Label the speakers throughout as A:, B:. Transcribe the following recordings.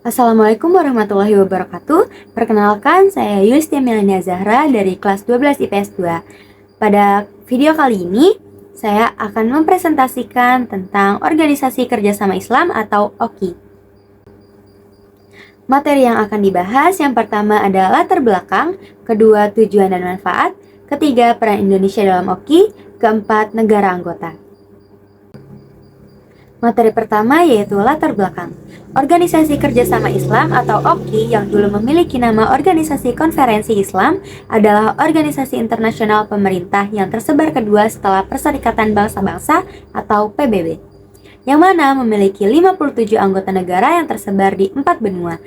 A: Assalamualaikum warahmatullahi wabarakatuh. Perkenalkan, saya Yulistia Melania Zahra dari kelas 12 IPS 2. Pada video kali ini, saya akan mempresentasikan tentang Organisasi Kerjasama Islam atau OKI. Materi yang akan dibahas yang pertama adalah latar belakang, kedua tujuan dan manfaat, ketiga peran Indonesia dalam OKI, keempat negara anggota. Materi pertama yaitu latar belakang. Organisasi Kerjasama Islam atau OKI yang dulu memiliki nama Organisasi Konferensi Islam adalah organisasi internasional pemerintah yang tersebar kedua setelah Perserikatan Bangsa-Bangsa atau PBB, yang mana memiliki 57 anggota negara yang tersebar di 4 benua.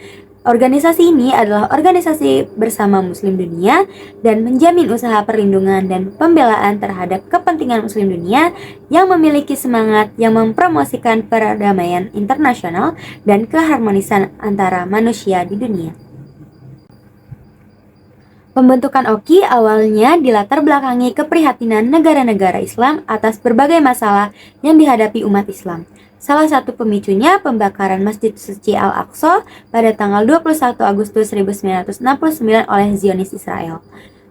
A: Organisasi ini adalah organisasi bersama Muslim dunia dan menjamin usaha perlindungan dan pembelaan terhadap kepentingan Muslim dunia yang memiliki semangat yang mempromosikan perdamaian internasional dan keharmonisan antara manusia di dunia. Pembentukan OKI awalnya dilatar belakangi keprihatinan negara-negara Islam atas berbagai masalah yang dihadapi umat Islam. Salah satu pemicunya pembakaran Masjid Suci Al-Aqsa pada tanggal 21 Agustus 1969 oleh Zionis Israel.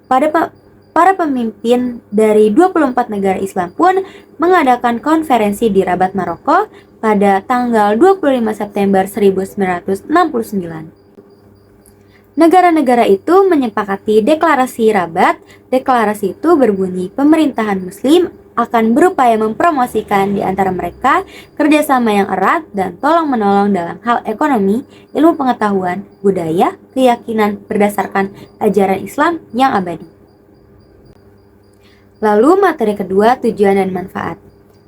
A: Para pemimpin dari 24 negara Islam pun mengadakan konferensi di Rabat, Maroko pada tanggal 25 September 1969. Negara-negara itu menyepakati deklarasi Rabat. Deklarasi itu berbunyi pemerintahan Muslim akan berupaya mempromosikan di antara mereka kerjasama yang erat dan tolong-menolong dalam hal ekonomi, ilmu pengetahuan, budaya, keyakinan berdasarkan ajaran Islam yang abadi. Lalu materi kedua, tujuan dan manfaat.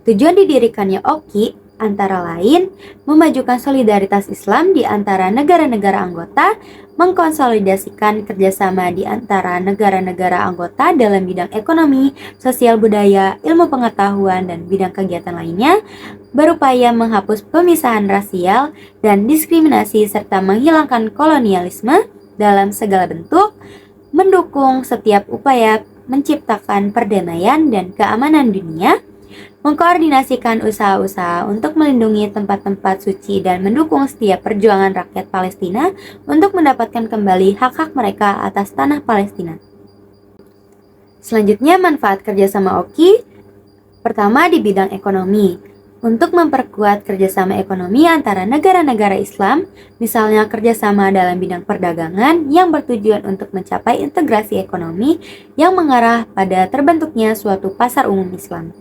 A: Tujuan didirikannya OKI antara lain memajukan solidaritas Islam di antara negara-negara anggota, mengkonsolidasikan kerjasama di antara negara-negara anggota dalam bidang ekonomi, sosial budaya, ilmu pengetahuan, dan bidang kegiatan lainnya, berupaya menghapus pemisahan rasial dan diskriminasi serta menghilangkan kolonialisme dalam segala bentuk, mendukung setiap upaya menciptakan perdamaian dan keamanan dunia, mengkoordinasikan usaha-usaha untuk melindungi tempat-tempat suci dan mendukung setiap perjuangan rakyat Palestina untuk mendapatkan kembali hak-hak mereka atas tanah Palestina. Selanjutnya, manfaat kerjasama OKI. Pertama, di bidang ekonomi. Untuk memperkuat kerjasama ekonomi antara negara-negara Islam, misalnya kerjasama dalam bidang perdagangan yang bertujuan untuk mencapai integrasi ekonomi yang mengarah pada terbentuknya suatu pasar umum Islam.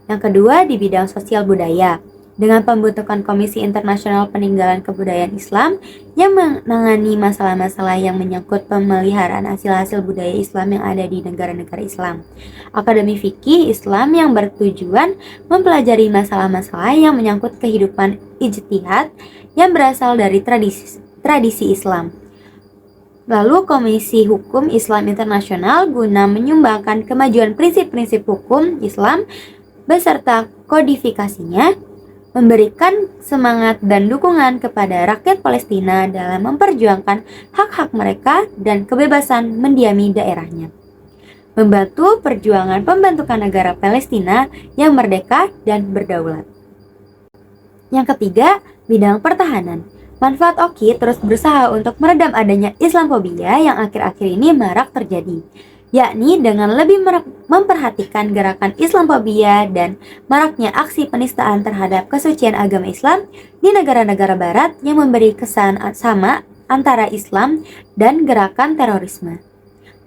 A: Yang kedua, di bidang sosial budaya, dengan pembentukan Komisi Internasional Peninggalan Kebudayaan Islam yang menangani masalah-masalah yang menyangkut pemeliharaan hasil-hasil budaya Islam yang ada di negara-negara Islam. Akademi Fikih Islam yang bertujuan mempelajari masalah-masalah yang menyangkut kehidupan ijtihad yang berasal dari tradisi Islam. Lalu Komisi Hukum Islam Internasional guna menyumbangkan kemajuan prinsip-prinsip hukum Islam beserta kodifikasinya, memberikan semangat dan dukungan kepada rakyat Palestina dalam memperjuangkan hak-hak mereka dan kebebasan mendiami daerahnya, membantu perjuangan pembentukan negara Palestina yang merdeka dan berdaulat. Yang ketiga, bidang pertahanan. Manfaat OKI terus berusaha untuk meredam adanya Islamofobia yang akhir-akhir ini marak terjadi, yakni dengan lebih memperhatikan gerakan Islamofobia dan maraknya aksi penistaan terhadap kesucian agama Islam di negara-negara barat yang memberi kesan sama antara Islam dan gerakan terorisme.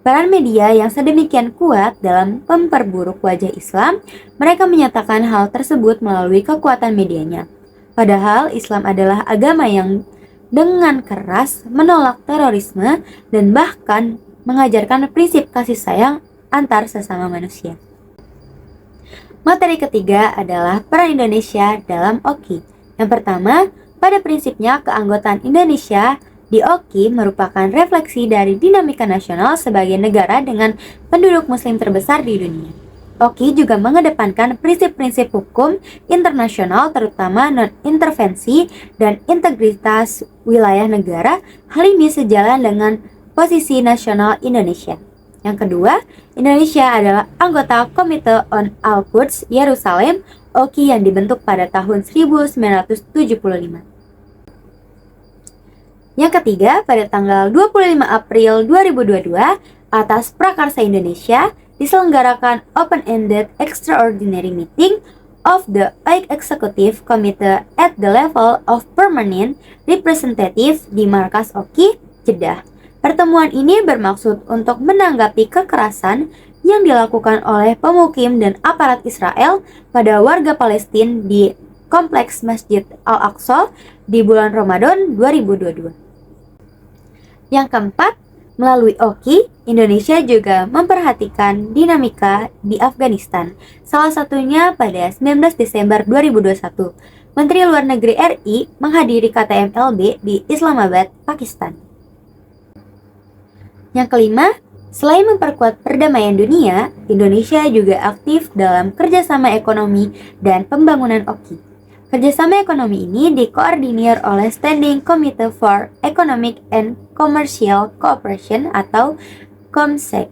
A: Peran media yang sedemikian kuat dalam memperburuk wajah Islam, mereka menyatakan hal tersebut melalui kekuatan medianya. Padahal Islam adalah agama yang dengan keras menolak terorisme dan bahkan mengajarkan prinsip kasih sayang antar sesama manusia. Materi ketiga adalah peran Indonesia dalam OKI. Yang pertama, pada prinsipnya keanggotaan Indonesia di OKI merupakan refleksi dari dinamika nasional sebagai negara dengan penduduk muslim terbesar di dunia. OKI juga mengedepankan prinsip-prinsip hukum internasional terutama non-intervensi dan integritas wilayah negara. Hal ini sejalan dengan posisi nasional Indonesia. Yang kedua, Indonesia adalah anggota Komite on Al-Quds Yerusalem OKI yang dibentuk pada tahun 1975. Yang ketiga, pada tanggal 25 April 2022, atas prakarsa Indonesia, diselenggarakan Open-Ended Extraordinary Meeting of the Executive Committee at the level of Permanent Representative di Markas OKI, Jeddah. Pertemuan ini bermaksud untuk menanggapi kekerasan yang dilakukan oleh pemukim dan aparat Israel pada warga Palestina di Kompleks Masjid Al-Aqsa di bulan Ramadan 2022. Yang keempat, melalui OKI, Indonesia juga memperhatikan dinamika di Afghanistan. Salah satunya pada 19 Desember 2021, Menteri Luar Negeri RI menghadiri KTM-LB di Islamabad, Pakistan. Yang kelima, selain memperkuat perdamaian dunia, Indonesia juga aktif dalam kerjasama ekonomi dan pembangunan OKI. Kerjasama ekonomi ini dikoordinir oleh Standing Committee for Economic and Commercial Cooperation atau COMSEC.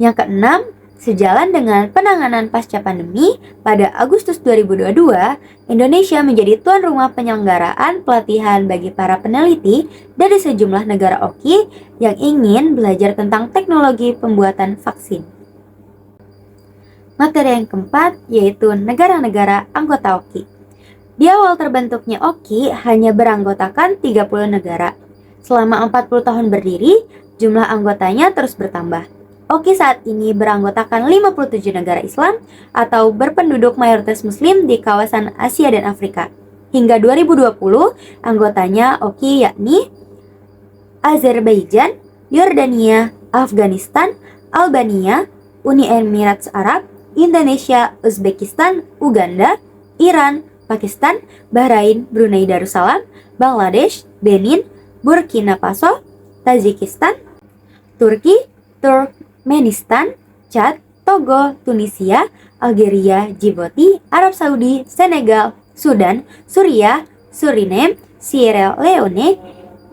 A: Yang keenam, sejalan dengan penanganan pasca pandemi, pada Agustus 2022, Indonesia menjadi tuan rumah penyelenggaraan pelatihan bagi para peneliti dari sejumlah negara OKI yang ingin belajar tentang teknologi pembuatan vaksin. Materi yang keempat yaitu negara-negara anggota OKI. Di awal terbentuknya OKI hanya beranggotakan 30 negara. Selama 40 tahun berdiri, jumlah anggotanya terus bertambah. OKI saat ini beranggotakan 57 negara Islam atau berpenduduk mayoritas Muslim di kawasan Asia dan Afrika. Hingga 2020, anggotanya OKI yakni Azerbaijan, Yordania, Afghanistan, Albania, Uni Emirat Arab, Indonesia, Uzbekistan, Uganda, Iran, Pakistan, Bahrain, Brunei Darussalam, Bangladesh, Benin, Burkina Faso, Tajikistan, Turki, Turkmenistan, Chad, Togo, Tunisia, Algeria, Djibouti, Arab Saudi, Senegal, Sudan, Suriah, Suriname, Sierra Leone,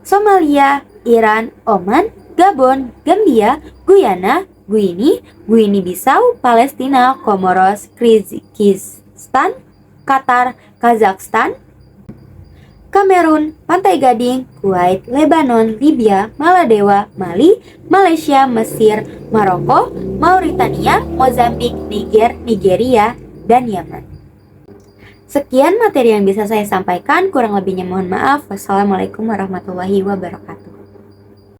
A: Somalia, Iran, Oman, Gabon, Gambia, Guyana, Guinea Bissau, Palestina, Komoros, Kyrgyzstan, Qatar, Kazakhstan, Kamerun, Pantai Gading, Kuwait, Lebanon, Libya, Maladewa, Mali, Malaysia, Mesir, Maroko, Mauritania, Mozambik, Niger, Nigeria, dan Yaman. Sekian materi yang bisa saya sampaikan, kurang lebihnya mohon maaf. Wassalamualaikum warahmatullahi wabarakatuh.